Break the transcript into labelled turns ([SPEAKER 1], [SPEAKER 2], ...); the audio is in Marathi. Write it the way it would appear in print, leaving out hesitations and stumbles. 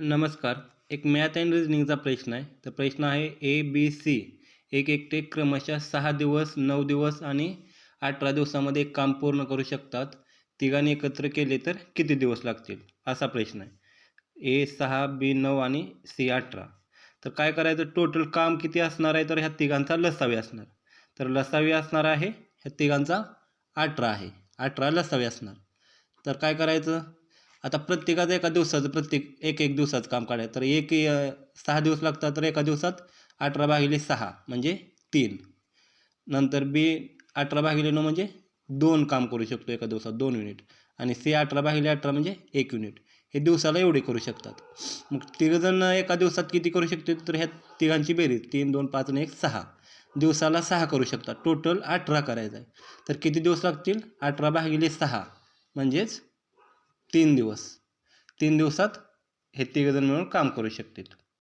[SPEAKER 1] नमस्कार. एक मॅथ अँड रिझनिंगचा प्रश्न आहे. तर प्रश्न आहे A, B, C एक एकटे क्रमशः 6 दिवस, 9 दिवस आणि 18 दिवसामध्ये एक काम पूर्ण करू शकतात. तिघांनी एकत्र केले तर किती दिवस लागतील? असा प्रश्न आहे. A 6, B 9 आणि C 18. तर काय करायचं, टोटल काम किती असणार आहे? तर ह्या तिघांचा लसावी असणार. तर लसावी असणार आहे ह्या तिघांचा 18 आहे. 18 लसावी असणार. तर काय करायचं, आता प्रत्येकाचं एका दिवसाचं एक एक दिवसाचं काम काढायचं. तर 6 दिवस लागतात, तर एका दिवसात 18/6 म्हणजे 3. नंतर बी 18/9 म्हणजे 2 काम करू शकतो एका दिवसात, 2 युनिट. आणि C 18/18 म्हणजे 1 युनिट. हे दिवसाला एवढे करू शकतात. मग तिघंजण एका दिवसात किती करू शकतात? तर ह्या तिघांची बेरीज 3, 2, 5 आणि 1 6. दिवसाला 6 करू शकतात. टोटल 18 करायचं आहे. तर किती दिवस लागतील? 18/6 म्हणजेच 3 दिवस. 3 दिवसात हे तिघंजण मिळून काम करू शकतात.